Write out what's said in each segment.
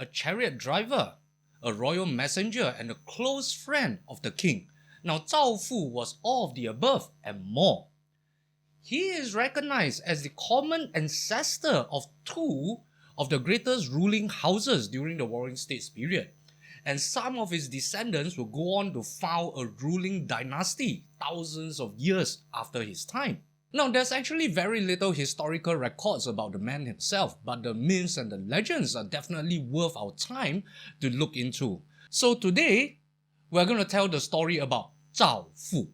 a chariot driver, a royal messenger, and a close friend of the king. Now, Zao Fu was all of the above and more. He is recognized as the common ancestor of two of the greatest ruling houses during the Warring States period, and some of his descendants will go on to found a ruling dynasty thousands of years after his time. Now, there's actually very little historical records about the man himself, but the myths and the legends are definitely worth our time to look into. So today, we're going to tell the story about Zao Fu.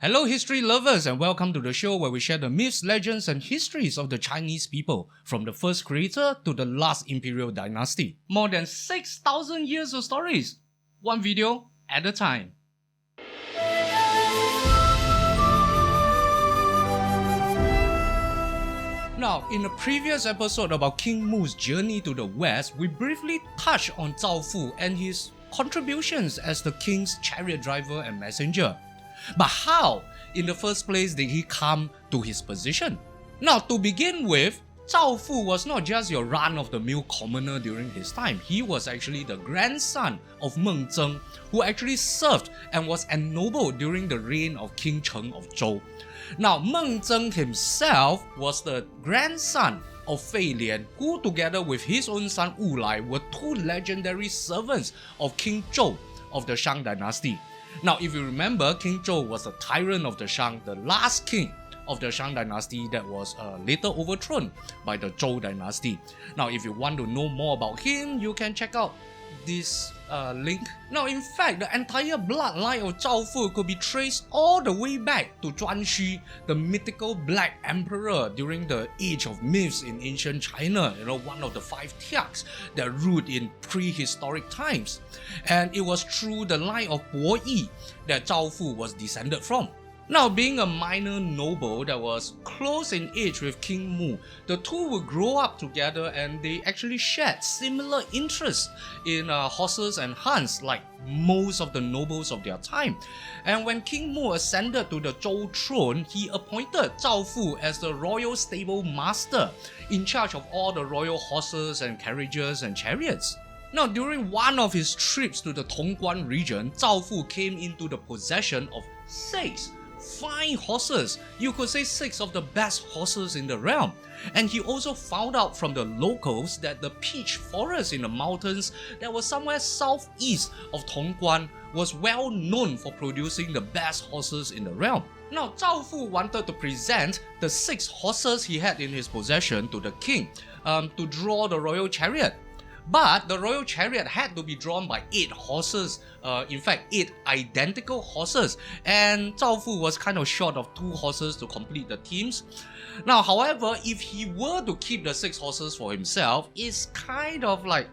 Hello history lovers, and welcome to the show where we share the myths, legends and histories of the Chinese people, from the first creator to the last imperial dynasty. More than 6,000 years of stories, one video at a time. Now, in a previous episode about King Mu's journey to the west, we briefly touched on Zao Fu and his contributions as the king's chariot driver and messenger. But how, in the first place, did he come to his position? Now, to begin with, Zao Fu was not just your run-of-the-mill commoner during his time. He was actually the grandson of Meng Zeng, who actually served and was ennobled during the reign of King Cheng of Zhou. Now, Meng Zeng himself was the grandson of Fei Lian, who together with his own son Wu Lai were two legendary servants of King Zhou of the Shang dynasty. Now, if you remember, King Zhou was a tyrant of the Shang, the last king of the Shang dynasty that was later overthrown by the Zhou dynasty. Now, if you want to know more about him, you can check out this link. Now, in fact, the entire bloodline of Zao Fu could be traced all the way back to Zhuanxu, the mythical Black Emperor during the age of myths in ancient China, one of the five tiaks that ruled in prehistoric times. And it was through the line of Bo Yi that Zao Fu was descended from. Now, being a minor noble that was close in age with King Mu, the two would grow up together and they actually shared similar interests in horses and hunts like most of the nobles of their time. And when King Mu ascended to the Zhou throne, he appointed Zao Fu as the royal stable master in charge of all the royal horses and carriages and chariots. Now, during one of his trips to the Tongguan region, Zao Fu came into the possession of 6 fine horses. You could say 6 of the best horses in the realm. And he also found out from the locals that the peach forest in the mountains that was somewhere southeast of Tongguan was well known for producing the best horses in the realm. Now, Zao Fu wanted to present the 6 horses he had in his possession to the king to draw the royal chariot. But the royal chariot had to be drawn by 8 horses, in fact 8 identical horses, and Zao Fu was kind of short of 2 horses to complete the teams. Now, however, if he were to keep the 6 horses for himself, it's kind of like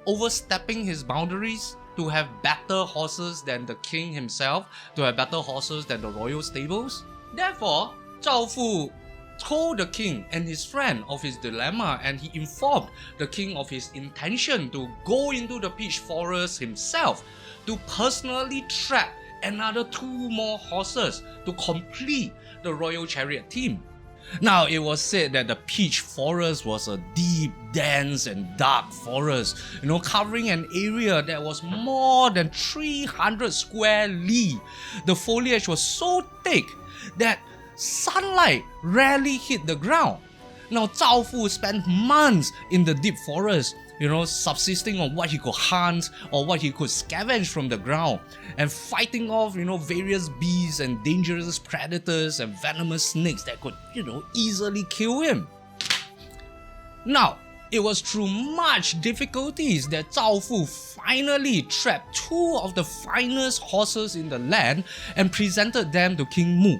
overstepping his boundaries to have better horses than the king himself, to have better horses than the royal stables. Therefore, Zao Fu told the king and his friend of his dilemma, and he informed the king of his intention to go into the peach forest himself to personally trap another 2 more horses to complete the royal chariot team. Now, it was said that the peach forest was a deep, dense and dark forest, covering an area that was more than 300 square li. The foliage was so thick that sunlight rarely hit the ground. Now, Zao Fu spent months in the deep forest, subsisting on what he could hunt or what he could scavenge from the ground, and fighting off, various beasts and dangerous predators and venomous snakes that could, easily kill him. Now, it was through much difficulties that Zao Fu finally trapped 2 of the finest horses in the land and presented them to King Mu.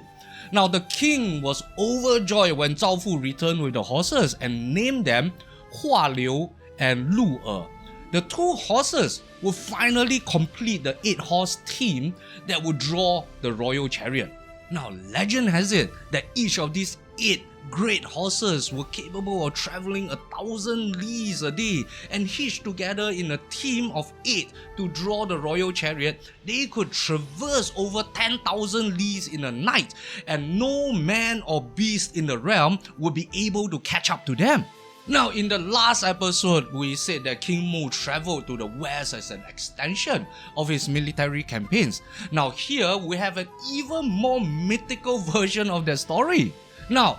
Now, the king was overjoyed when Zao Fu returned with the horses and named them Hua Liu and Lu Er. The 2 horses would finally complete the 8-horse team that would draw the royal chariot. Now, legend has it that each of these 8 great horses were capable of traveling 1,000 leagues a day, and hitched together in a team of 8 to draw the royal chariot. They could traverse over 10,000 leagues in a night, and no man or beast in the realm would be able to catch up to them. Now, in the last episode, we said that King Mu traveled to the west as an extension of his military campaigns. Now, here we have an even more mythical version of that story. Now,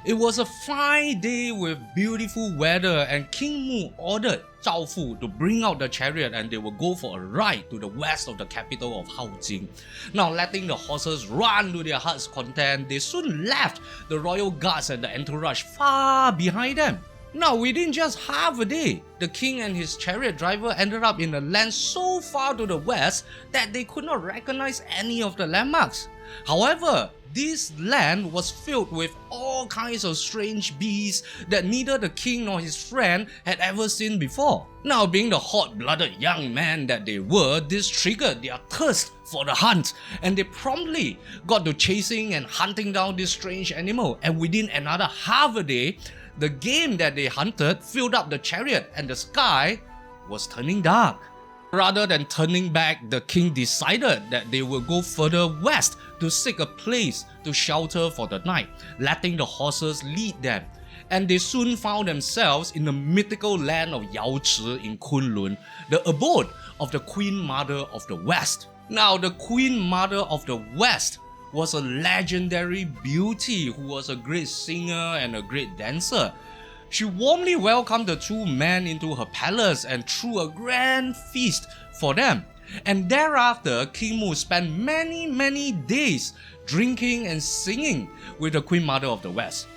it was a fine day with beautiful weather, and King Mu ordered Zao Fu to bring out the chariot and they will go for a ride to the west of the capital of Haojing. Now, letting the horses run to their heart's content, they soon left the royal guards and the entourage far behind them. Now, within just half a day, the king and his chariot driver ended up in a land so far to the west that they could not recognize any of the landmarks. However, this land was filled with all kinds of strange beasts that neither the king nor his friend had ever seen before. Now, being the hot-blooded young men that they were, this triggered their thirst for the hunt, and they promptly got to chasing and hunting down this strange animal, and within another half a day, the game that they hunted filled up the chariot and the sky was turning dark. Rather than turning back, the king decided that they would go further west to seek a place to shelter for the night, letting the horses lead them. And they soon found themselves in the mythical land of Yaochi in Kunlun, the abode of the Queen Mother of the West. Now, the Queen Mother of the West was a legendary beauty who was a great singer and a great dancer. She warmly welcomed the two men into her palace and threw a grand feast for them. And thereafter, King Mu spent many days drinking and singing with the Queen Mother of the West,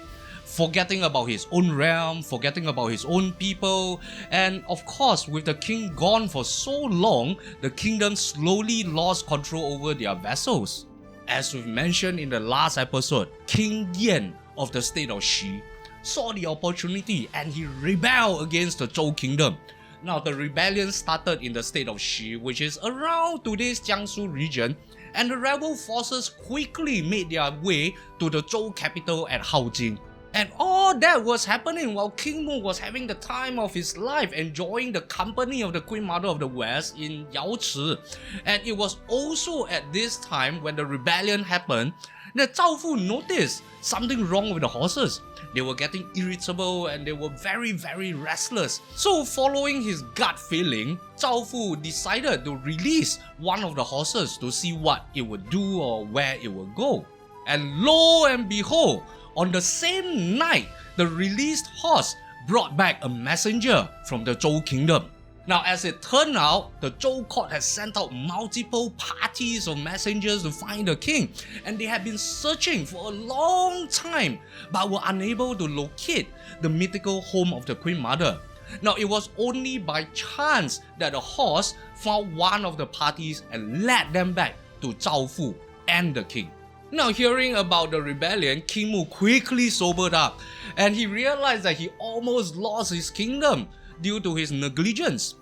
forgetting about his own realm, forgetting about his own people, and of course, with the king gone for so long, the kingdom slowly lost control over their vassals. As we've mentioned in the last episode, King Yan of the state of Xi saw the opportunity and he rebelled against the Zhou kingdom. Now, the rebellion started in the state of Xi, which is around today's Jiangsu region, and the rebel forces quickly made their way to the Zhou capital at Haojing. And all that was happening while King Mu was having the time of his life, enjoying the company of the Queen Mother of the West in Yaochi. And it was also at this time when the rebellion happened that Zao Fu noticed something wrong with the horses. They were getting irritable and they were very restless. So, following his gut feeling, Zao Fu decided to release one of the horses to see what it would do or where it would go. And lo and behold, on the same night, the released horse brought back a messenger from the Zhou kingdom. Now, as it turned out, the Zhou court had sent out multiple parties of messengers to find the king, and they had been searching for a long time but were unable to locate the mythical home of the Queen Mother. Now, it was only by chance that the horse found one of the parties and led them back to Zao Fu and the king. Now, hearing about the rebellion, King Mu quickly sobered up and he realized that he almost lost his kingdom due to his negligence.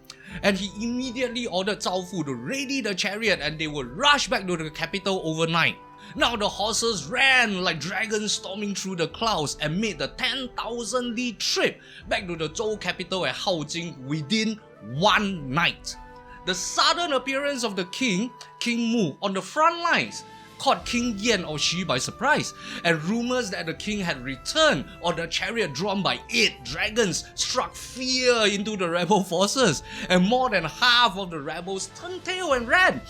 And he immediately ordered Zao Fu to ready the chariot and they would rush back to the capital overnight. Now, the horses ran like dragons storming through the clouds and made the 10,000 li trip back to the Zhou capital at Haojing within one night. The sudden appearance of the king, King Mu, on the front lines caught King Yan of Xi by surprise, and rumors that the king had returned on a chariot drawn by 8 dragons struck fear into the rebel forces, and more than half of the rebels turned tail and ran,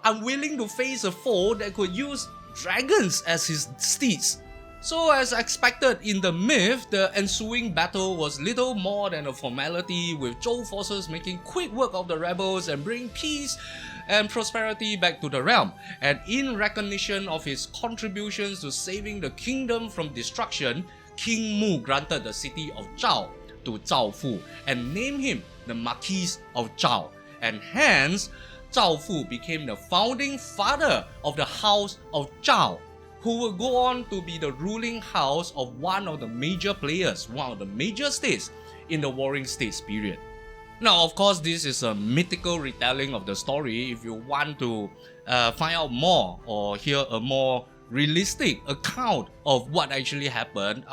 unwilling to face a foe that could use dragons as his steeds. So, as expected in the myth, the ensuing battle was little more than a formality, with Zhou forces making quick work of the rebels and bringing peace and prosperity back to the realm. And in recognition of his contributions to saving the kingdom from destruction, King Mu granted the city of Zhao to Zao Fu and named him the Marquis of Zhao. And hence, Zao Fu became the founding father of the House of Zhao, who will go on to be the ruling house of one of the major players, one of the major states in the Warring States period. Now, of course, this is a mythical retelling of the story. If you want to find out more or hear a more realistic account of what actually happened,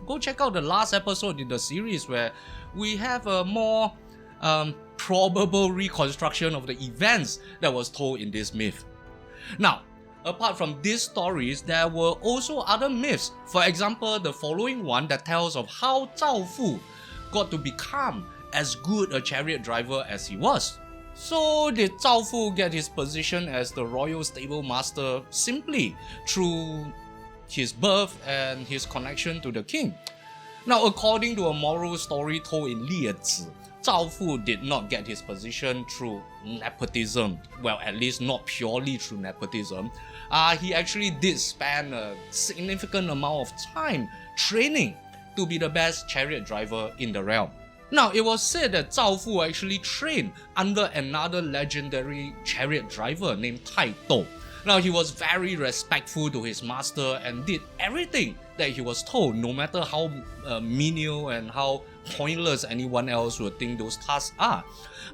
go check out the last episode in the series where we have a more probable reconstruction of the events that was told in this myth. Now, Apart from these stories, there were also other myths. For example, the following one that tells of how Zao Fu got to become as good a chariot driver as he was. So did Zao Fu get his position as the royal stable master simply through his birth and his connection to the king? Now, according to a moral story told in 列子, Zao Fu did not get his position through nepotism. Well, at least not purely through nepotism. He actually did spend a significant amount of time training to be the best chariot driver in the realm. Now, it was said that Zao Fu actually trained under another legendary chariot driver named Tai Dou. Now, he was very respectful to his master and did everything that he was told, no matter how menial and how pointless anyone else would think those tasks are.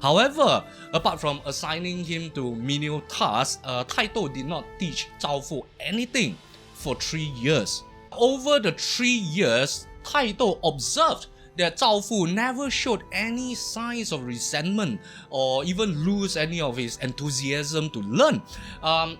However, apart from assigning him to menial tasks, Tai Dou did not teach Zao Fu anything for 3 years. Over the 3 years, Tai Dou observed that Zao Fu never showed any signs of resentment or even lose any of his enthusiasm to learn.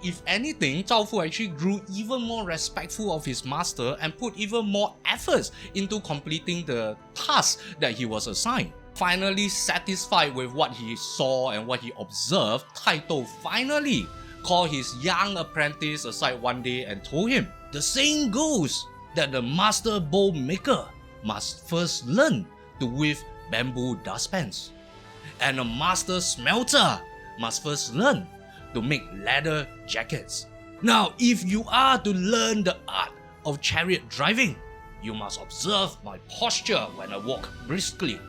If anything, Zao Fu actually grew even more respectful of his master and put even more efforts into completing the tasks that he was assigned. Finally satisfied with what he saw and what he observed, Tai Dou finally called his young apprentice aside one day and told him, "The saying goes that the master bow maker must first learn to weave bamboo dustpans, and a master smelter must first learn to make leather jackets. Now, if you are to learn the art of chariot driving, you must observe my posture when I walk briskly.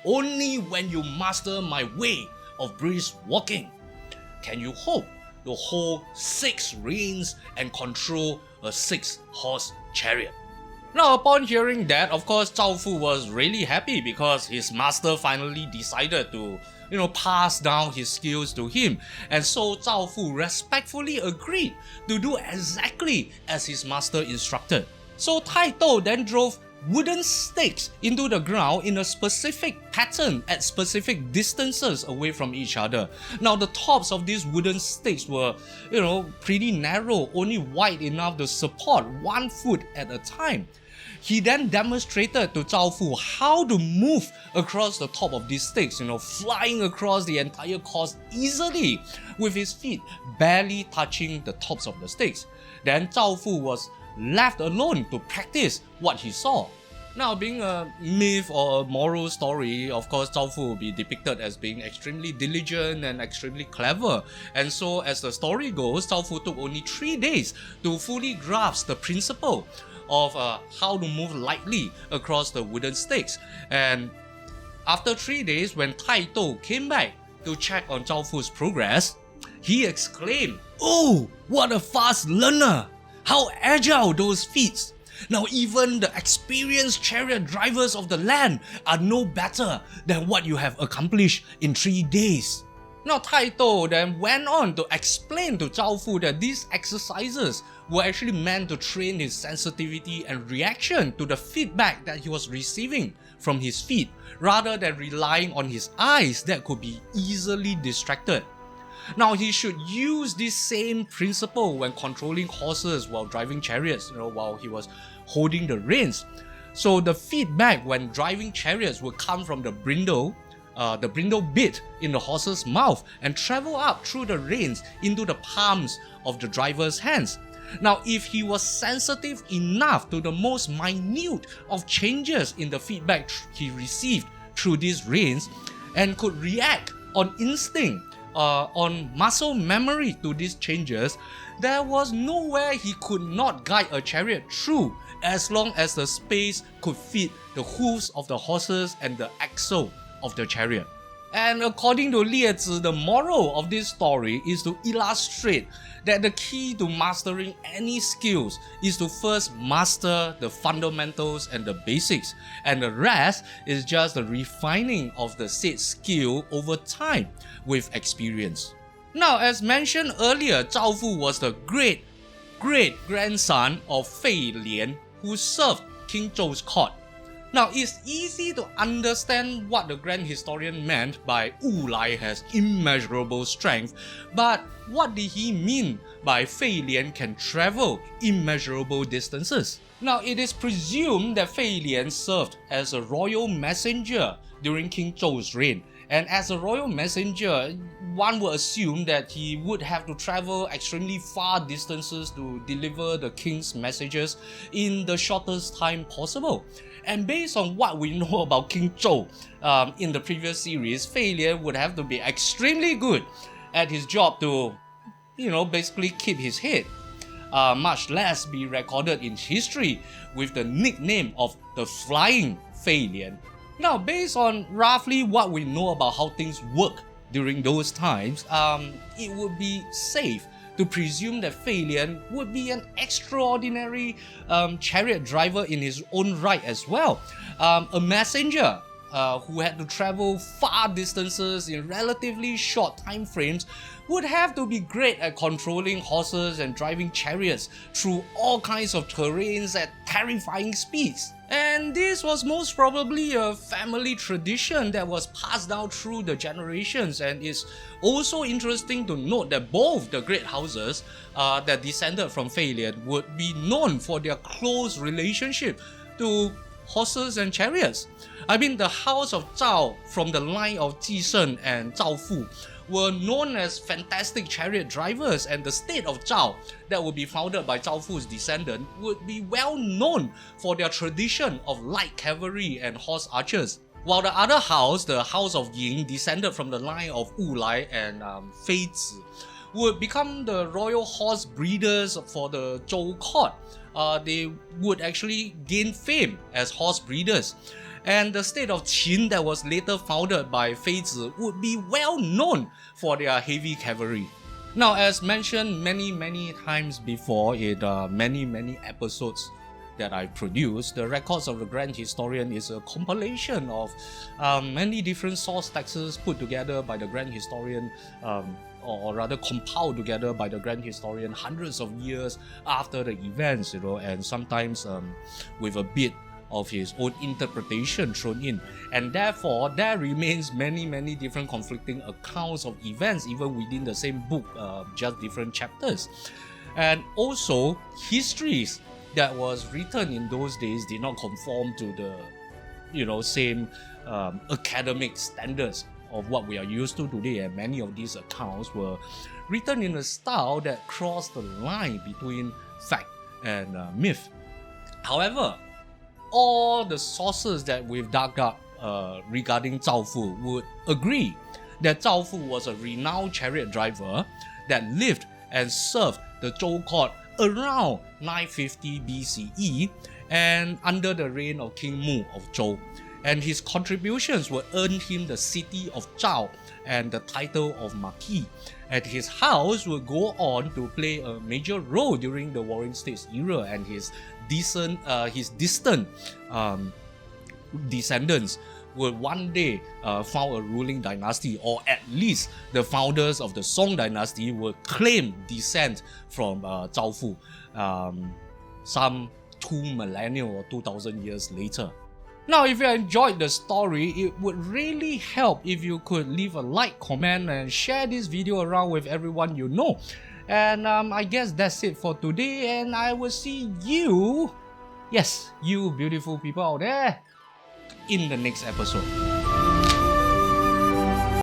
Only when you master my way of brisk walking can you hope to hold 6 reins and control a 6-horse chariot." Now, upon hearing that, of course, Zao Fu was really happy because his master finally decided to, pass down his skills to him. And so Zao Fu respectfully agreed to do exactly as his master instructed. So Tai Dou then drove wooden stakes into the ground in a specific pattern at specific distances away from each other. Now, the tops of these wooden stakes were, pretty narrow, only wide enough to support 1 foot at a time. He then demonstrated to Zao Fu how to move across the top of these stakes, flying across the entire course easily with his feet barely touching the tops of the stakes. Then Zao Fu was left alone to practice what he saw. Now, being a myth or a moral story, of course, Zao Fu will be depicted as being extremely diligent and extremely clever. And so, as the story goes, Zao Fu took only 3 days to fully grasp the principle of how to move lightly across the wooden stakes. And after 3 days, when Tai Dou came back to check on Zao Fu's progress, he exclaimed, "Oh, what a fast learner! How agile those feet! Now even the experienced chariot drivers of the land are no better than what you have accomplished in 3 days." Now Tai Dou then went on to explain to Zao Fu that these exercises were actually meant to train his sensitivity and reaction to the feedback that he was receiving from his feet, rather than relying on his eyes that could be easily distracted. Now, he should use this same principle when controlling horses while driving chariots, while he was holding the reins. So the feedback when driving chariots would come from the brindle bit in the horse's mouth and travel up through the reins into the palms of the driver's hands. Now, if he was sensitive enough to the most minute of changes in the feedback he received through these reins and could react on instinct, on muscle memory to these changes, there was nowhere he could not guide a chariot through as long as the space could fit the hooves of the horses and the axle of the chariot. And according to 列子, the moral of this story is to illustrate that the key to mastering any skills is to first master the fundamentals and the basics, and the rest is just the refining of the said skill over time with experience. Now, as mentioned earlier, Zao Fu was the great-grandson of Fei Lian, who served King Zhou's court. Now, it's easy to understand what the grand historian meant by Wu Lai has immeasurable strength, but what did he mean by Fei Lian can travel immeasurable distances? Now, it is presumed that Fei Lian served as a royal messenger during King Zhou's reign. And as a royal messenger, one would assume that he would have to travel extremely far distances to deliver the king's messages in the shortest time possible. And based on what we know about King Zhou in the previous series, Fei Lian would have to be extremely good at his job to, basically keep his head. Much less be recorded in history with the nickname of the Flying Fei Lian. Now, based on roughly what we know about how things work during those times, it would be safe to presume that Fei Lian would be an extraordinary chariot driver in his own right as well. A messenger who had to travel far distances in relatively short time frames would have to be great at controlling horses and driving chariots through all kinds of terrains at terrifying speeds. And this was most probably a family tradition that was passed down through the generations, and it's also interesting to note that both the great houses that descended from Fei Lian would be known for their close relationship to horses and chariots. I mean, the house of Zao from the line of Ji Shen and Zao Fu were known as fantastic chariot drivers, and the state of Zhao that would be founded by Zao Fu's descendant would be well known for their tradition of light cavalry and horse archers. While the other house, the house of Ying, descended from the line of Wu Lai and Fei Zi, would become the royal horse breeders for the Zhou court. They would actually gain fame as horse breeders. And the state of Qin that was later founded by Fei Zi would be well known for their heavy cavalry. Now, as mentioned many times before in many episodes that I produced, the Records of the Grand Historian is a compilation of many different source texts put together by the Grand Historian, or rather compiled together by the Grand Historian hundreds of years after the events, and sometimes with a bit of his own interpretation thrown in, and therefore there remains many different conflicting accounts of events even within the same book, just different chapters. And also, histories that was written in those days did not conform to the same academic standards of what we are used to today, and many of these accounts were written in a style that crossed the line between fact and myth. However, all the sources that we've dug up regarding Zao Fu would agree that Zao Fu was a renowned chariot driver that lived and served the Zhou court around 950 BCE and under the reign of King Mu of Zhou. And his contributions would earn him the city of Zhao and the title of Marquis. And his house would go on to play a major role during the Warring States era, and his distant descendants would one day found a ruling dynasty, or at least the founders of the Song dynasty would claim descent from Zao Fu some 2 millennia or 2,000 years later. Now, if you enjoyed the story, it would really help if you could leave a like, comment, and share this video around with everyone you know. And I guess that's it for today, and I will see you, yes, you beautiful people out there, in the next episode.